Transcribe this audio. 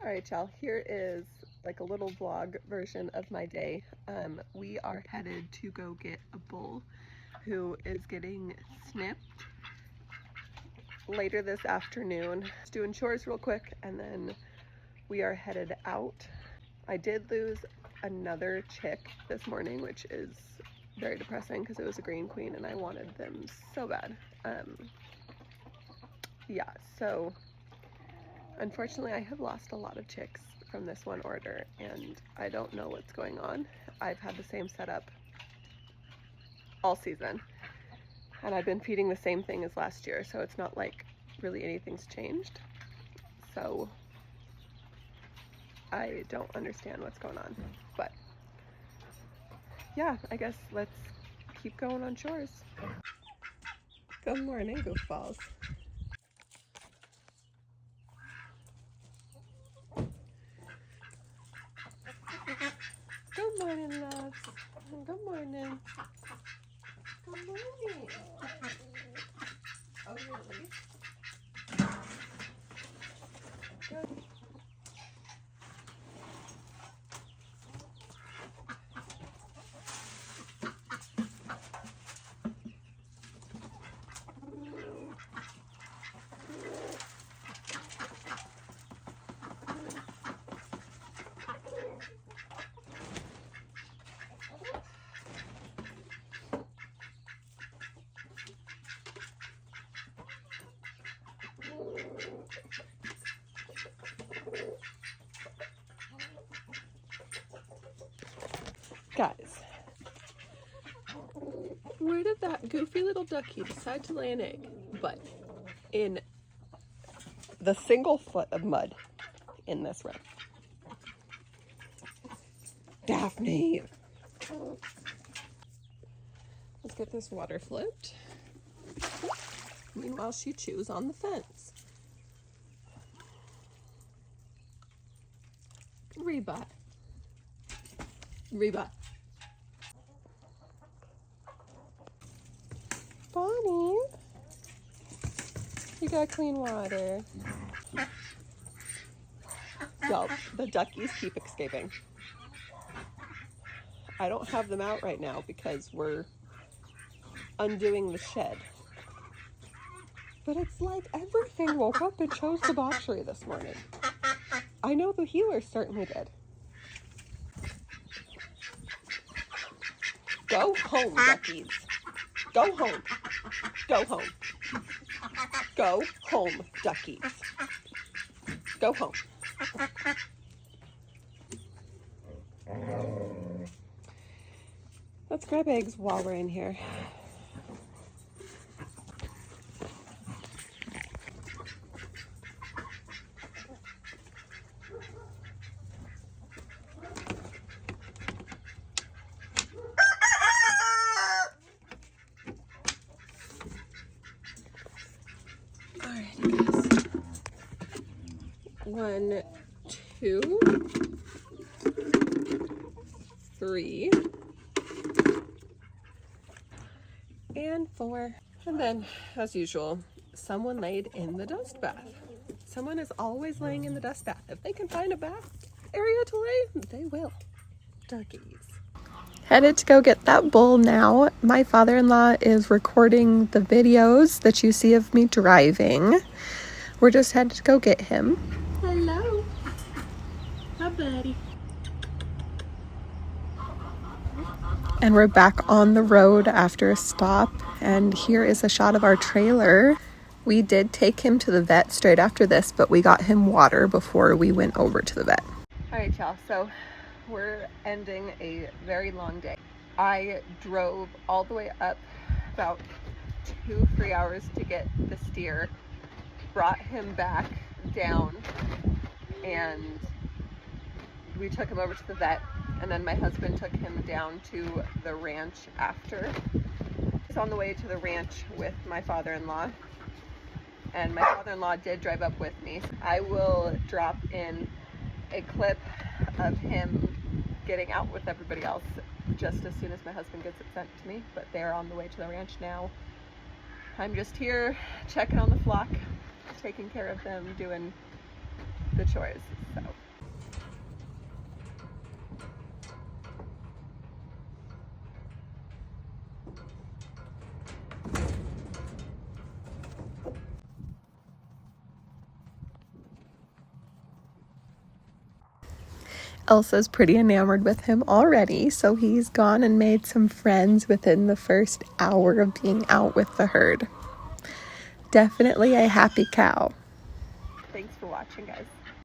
Alright y'all, here is like a little vlog version of my day. We are headed to go get a bull who is getting snipped later this afternoon. Just doing chores real quick and then we are headed out. I did lose another chick this morning, which is very depressing because it was a green queen and I wanted them so bad. Yeah, so unfortunately I have lost a lot of chicks from this one order and I don't know what's going on. I've had the same setup all season and I've been feeding the same thing as last year, so it's not like really anything's changed. So I don't understand what's going on, but yeah, I guess let's keep going on chores. Good morning, goofballs. Good morning, loves. Good morning. Good morning. Oh, really? Good. Guys, where did that goofy little ducky decide to lay an egg? But in the single foot of mud in this room. Daphne! Let's get this water flipped. Meanwhile, she chews on the fence. Reba. Reba. Bonnie, you got clean water. Y'all, the duckies keep escaping. I don't have them out right now because we're undoing the shed. But it's like everything woke up and chose debauchery this morning. I know the healer certainly did. Go home, duckies. Go home. Go home. Go home, duckies. Go home. Let's grab eggs while we're in here. Alright, guys. 1, 2, 3, and 4. And then, as usual, someone laid in the dust bath. Someone is always laying in the dust bath. If they can find a bath area to lay, they will. Duckies. Headed to go get that bull now. My father-in-law is recording the videos that you see of me driving. We're just headed to go get him. Hello. Hi, buddy. And we're back on the road after a stop, and here is a shot of our trailer. We did take him to the vet straight after this, but we got him water before we went over to the vet. All right, y'all, so we're ending a very long day. I drove all the way up about 2-3 hours to get the steer, brought him back down, and we took him over to the vet. And then my husband took him down to the ranch after. He's on the way to the ranch with my father-in-law. And my father-in-law did drive up with me. I will drop in a clip of him getting out with everybody else just as soon as my husband gets it sent to me. But they're on the way to the ranch now. I'm just here checking on the flock, taking care of them, doing the chores. So. Elsa's pretty enamored with him already, so he's gone and made some friends within the first hour of being out with the herd. Definitely a happy cow. Thanks for watching, guys.